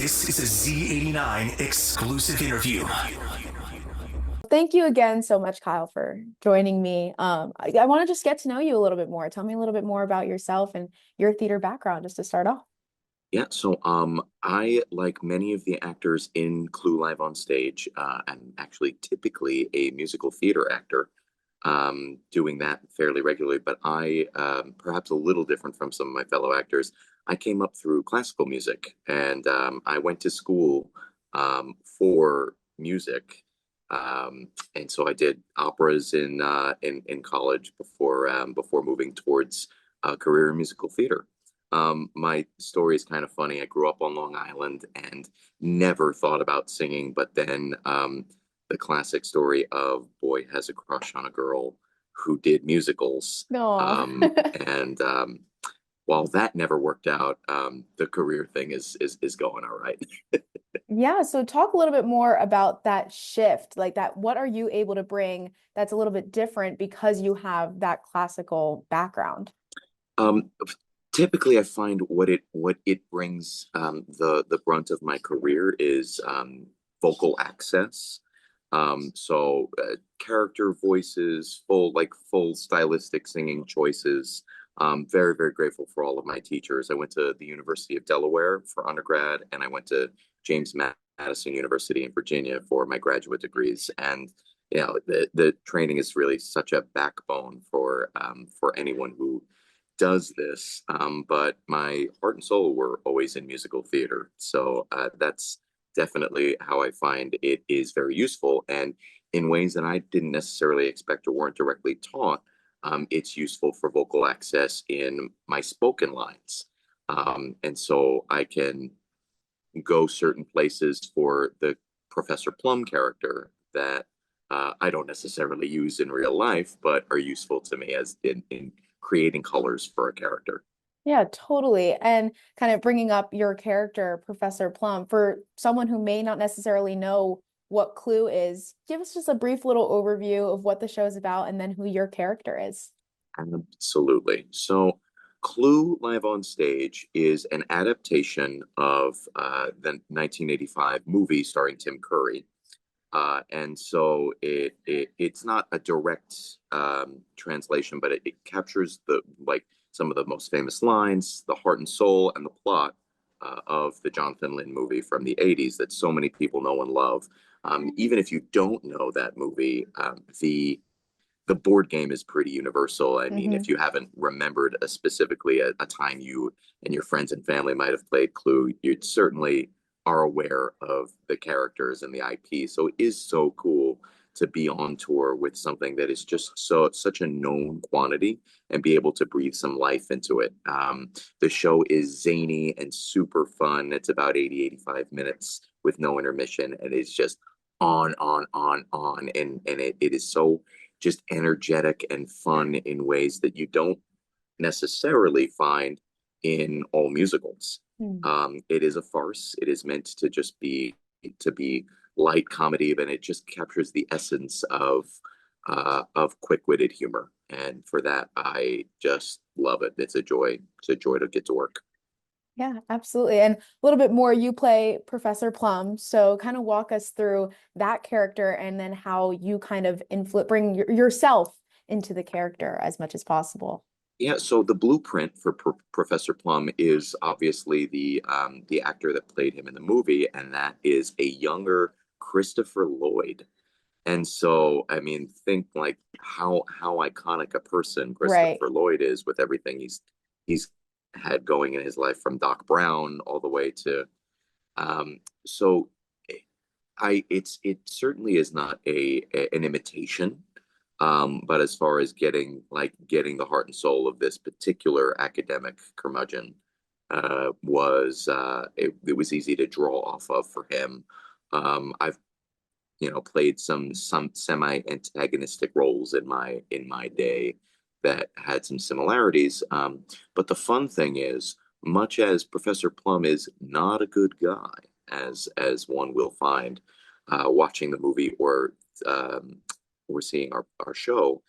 This is a Z89 exclusive interview. Thank you again so much, Kyle, for joining me. I want to just get to know you a little bit more. Tell me a little bit more about yourself and your theater background, just to start off. I, like many of the actors in Clue Live on Stage, am actually typically a musical theater actor, doing that fairly regularly. But perhaps a little different from some of my fellow actors, I came up through classical music, and I went to school for music, and so I did operas in college before moving towards a career in musical theater. My story is kind of funny. I grew up on Long Island and never thought about singing, but then the classic story of boy has a crush on a girl who did musicals. No. And while that never worked out, the career thing is going all right. Yeah, so talk a little bit more about that shift, like that. What are you able to bring that's a little bit different because you have that classical background? Um, Typically, I find what it brings, the brunt of my career is vocal access. Character voices, full stylistic singing choices. Very, very grateful for all of my teachers. I went to the University of Delaware for undergrad, and I went to James Madison University in Virginia for my graduate degrees. And the training is really such a backbone for anyone who does this. But my heart and soul were always in musical theater, so that's definitely how I find it is very useful, and in ways that I didn't necessarily expect or weren't directly taught. It's useful for vocal access in my spoken lines, and so I can go certain places for the Professor Plum character that I don't necessarily use in real life, but are useful to me as in creating colors for a character. Yeah, totally. And kind of bringing up your character, Professor Plum, for someone who may not necessarily know what Clue is, give us just a brief little overview of what the show is about and then who your character is. Absolutely. So, Clue Live on Stage is an adaptation of the 1985 movie starring Tim Curry. And so it's not a direct translation, but it captures some of the most famous lines, the heart and soul, and the plot of the Jonathan Lynn movie from the '80s that so many people know and love. Even if you don't know that movie, the board game is pretty universal. I mean, Hmm. if you haven't remembered specifically a time you and your friends and family might have played Clue, you certainly are aware of the characters and the IP. So it is so cool to be on tour with something that is just such a known quantity and be able to breathe some life into it. The show is zany and super fun. It's about 85 minutes with no intermission, and it's just on, and it is so just energetic and fun in ways that you don't necessarily find in all musicals. It is a farce. It is meant to just be light comedy, but it just captures the essence of quick-witted humor, and for that, I just love it. It's a joy. It's a joy to get to work. Yeah, absolutely. And a little bit more, you play Professor Plum. So kind of walk us through that character and then how you kind of bring yourself into the character as much as possible. Yeah, so the blueprint for Professor Plum is obviously the actor that played him in the movie, and that is a younger Christopher Lloyd. And so, I mean, think like how iconic a person Right. Christopher Lloyd is with everything he's had going in his life, from Doc Brown all the way to so it certainly is not an imitation. But as far as getting the heart and soul of this particular academic curmudgeon, it was easy to draw off of for him. I've played some semi-antagonistic roles in my day that had some similarities. But the fun thing is, much as Professor Plum is not a good guy, as one will find watching the movie or seeing our show,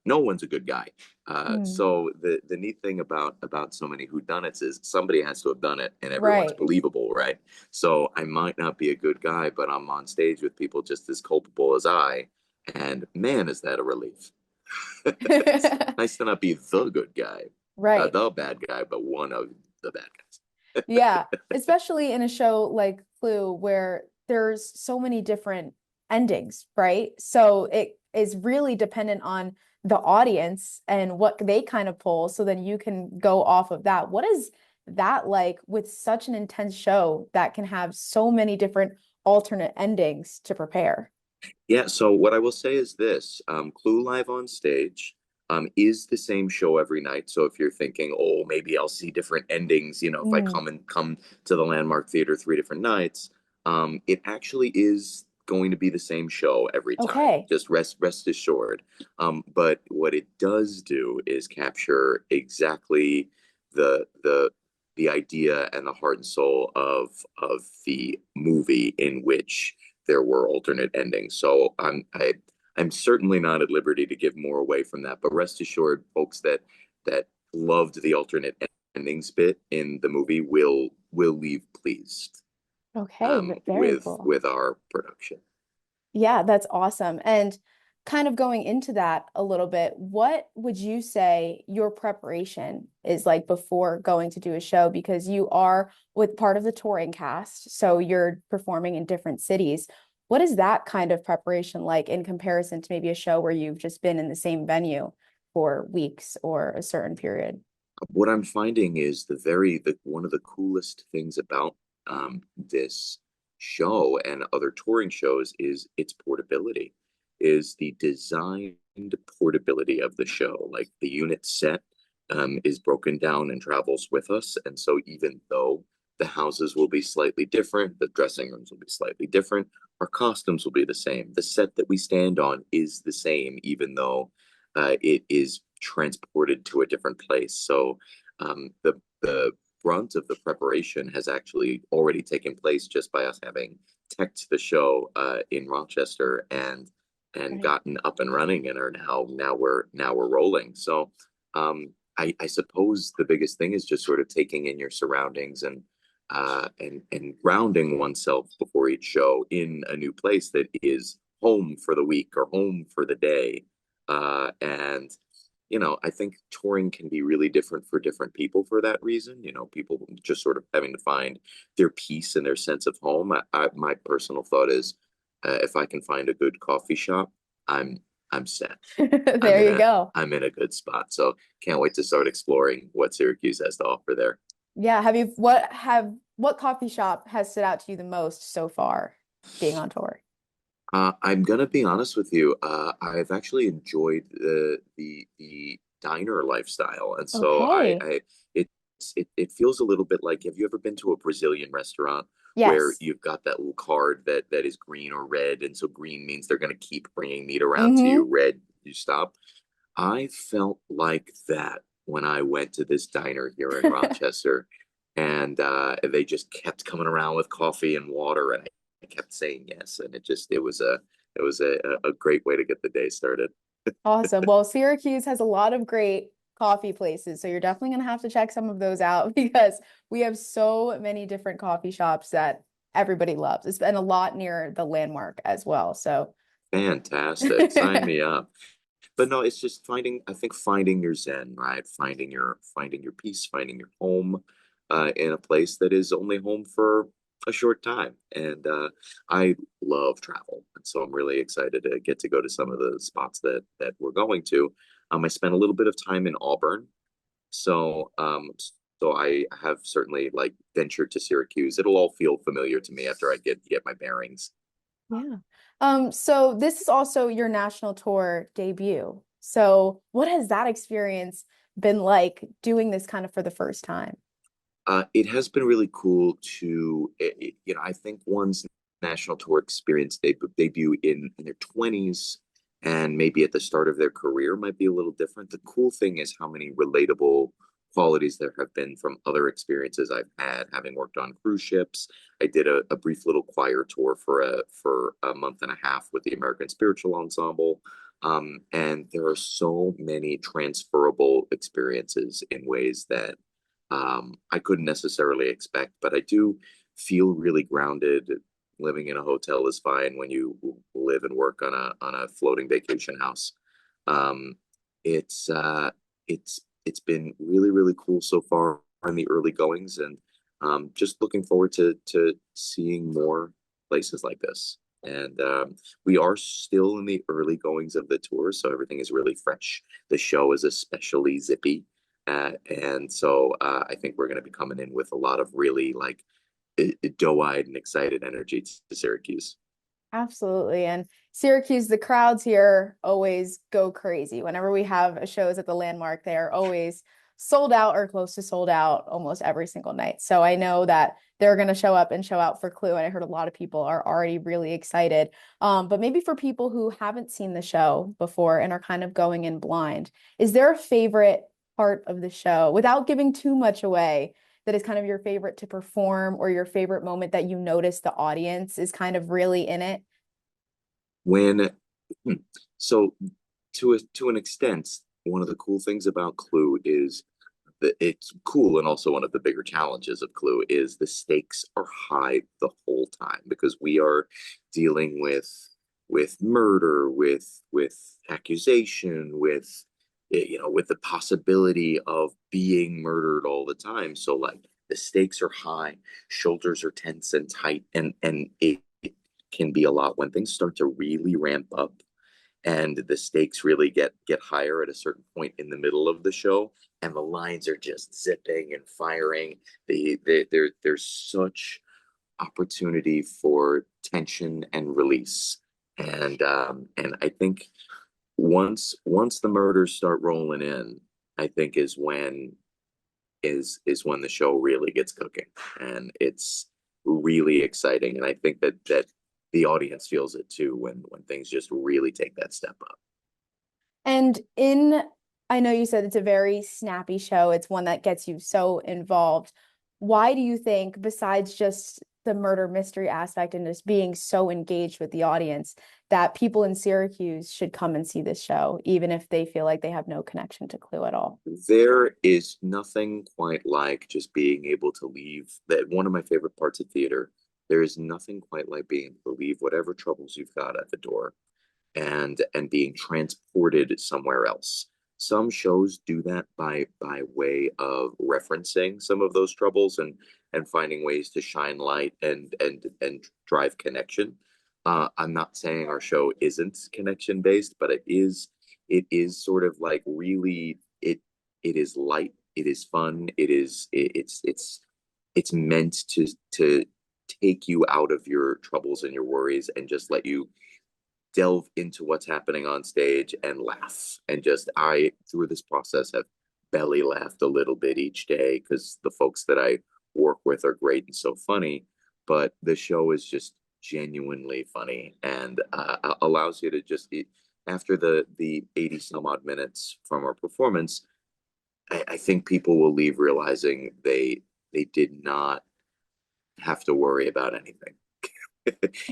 no one's a good guy. Mm, So the neat thing about so many whodunits is somebody has to have done it, and everyone's right. believable, right? So I might not be a good guy, but I'm on stage with people just as culpable as I, and man, is that a relief. It's nice to not be the good guy, Right. the bad guy, but one of the bad guys. Yeah, especially in a show like Clue where there's so many different endings, right? So it is really dependent on the audience and what they kind of pull, so then you can go off of that. What is that like with such an intense show that can have so many different alternate endings to prepare? Yeah, so what I will say is this, Clue Live on Stage is the same show every night. So if you're thinking, oh, maybe I'll see different endings, if I Mm, come to the Landmark Theater 3 different nights, it actually is going to be the same show every time. okay. Just rest assured. But what it does do is capture exactly the the idea and the heart and soul of the movie in which there were alternate endings. So I'm certainly not at liberty to give more away from that. But rest assured, folks that loved the alternate endings bit in the movie will leave pleased Okay, very cool. with our production. Yeah, that's awesome. And kind of going into that a little bit, what would you say your preparation is like before going to do a show? Because you are with part of the touring cast, so you're performing in different cities. What is that kind of preparation like in comparison to maybe a show where you've just been in the same venue for weeks or a certain period? What I'm finding is the one of the coolest things about this show and other touring shows is its portability, is the designed portability of the show. Like the unit set is broken down and travels with us, and so even though the houses will be slightly different, the dressing rooms will be slightly different, our costumes will be the same. The set that we stand on is the same, even though it is transported to a different place. So the brunt of the preparation has actually already taken place just by us having teched the show in Rochester and Right. gotten up and running and are now we're rolling. So I suppose the biggest thing is just sort of taking in your surroundings and grounding oneself before each show in a new place that is home for the week or home for the day. And I think touring can be really different for different people for that reason. People just sort of having to find their peace and their sense of home. My personal thought is, if I can find a good coffee shop, I'm I'm set. I'm There in you a go. I'm in a good spot. So can't wait to start exploring what Syracuse has to offer there. Yeah, what coffee shop has stood out to you the most so far being on tour? I'm gonna be honest with you. I've actually enjoyed the diner lifestyle, and so Okay. it feels a little bit like. Have you ever been to a Brazilian restaurant where Yes. you've got that little card that is green or red, and so green means they're gonna keep bringing meat around to you. Mm-hmm. Red, you stop. I felt like that when I went to this diner here in Rochester, and they just kept coming around with coffee and water, and I kept saying yes, and it was a great way to get the day started. Awesome. Well, Syracuse has a lot of great coffee places, so you're definitely gonna have to check some of those out because we have so many different coffee shops that everybody loves. It's been a lot near the landmark as well. So Fantastic. Sign me up. But no, it's just I think finding your zen, right? Finding your peace, finding your home in a place that is only home for a short time. And I love travel. And so I'm really excited to get to go to some of the spots that we're going to. I spent a little bit of time in Auburn. So I have certainly like ventured to Syracuse. It'll all feel familiar to me after I get my bearings. yeah. So this is also your national tour debut. So what has that experience been like doing this kind of for the first time? It has been really cool I think one's national tour experience, they debut in their 20s and maybe at the start of their career might be a little different. The cool thing is how many relatable qualities there have been from other experiences I've had, having worked on cruise ships. I did a brief little choir tour for a month and a half with the American Spiritual Ensemble. And there are so many transferable experiences in ways that I couldn't necessarily expect, but I do feel really grounded. Living in a hotel is fine when you live and work on a floating vacation house. Um, it's it's been really really cool so far in the early goings, and just looking forward to seeing more places like this. And we are still in the early goings of the tour, so everything is really fresh. The show is especially zippy. And so I think we're going to be coming in with a lot of really like doe-eyed and excited energy to Syracuse. Absolutely. And Syracuse, the crowds here always go crazy. Whenever we have shows at the Landmark, they are always sold out or close to sold out almost every single night. So I know that they're going to show up and show out for Clue. And I heard a lot of people are already really excited. But maybe for people who haven't seen the show before and are kind of going in blind, is there a favorite part of the show without giving too much away? That is kind of your favorite to perform or your favorite moment that you notice the audience is kind of really in it? When so to an extent, one of the cool things about Clue is that it's cool, and also one of the bigger challenges of Clue is the stakes are high the whole time because we are dealing with murder, with accusation, with with the possibility of being murdered all the time. So like the stakes are high, shoulders are tense and tight, and it can be a lot when things start to really ramp up and the stakes really get higher at a certain point in the middle of the show, and the lines are just zipping and firing. There's such opportunity for tension and release, and I think once the murders start rolling in, I think is when the show really gets cooking, and it's really exciting. And I think that the audience feels it too when things just really take that step up. And I know you said it's a very snappy show. It's one that gets you so involved. Why do you think, besides just the murder mystery aspect and just being so engaged with the audience, that people in Syracuse should come and see this show, even if they feel like they have no connection to Clue at all? There is nothing quite like just being able to leave. That one of my favorite parts of theater. There is nothing quite like being able to leave whatever troubles you've got at the door and being transported somewhere else. Some shows do that by way of referencing some of those troubles and finding ways to shine light and drive connection. I'm not saying our show isn't connection based, but it is sort of like really it is light, it is fun, it's meant to take you out of your troubles and your worries and just let you delve into what's happening on stage and laugh. And just I through this process have belly laughed a little bit each day because the folks that I work with are great and so funny, but the show is just genuinely funny and allows you to just after the 80 some odd minutes from our performance. I think people will leave realizing they did not have to worry about anything.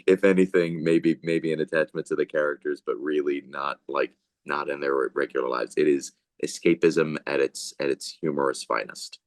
If anything, maybe an attachment to the characters, but really not in their regular lives. It is escapism at its humorous finest.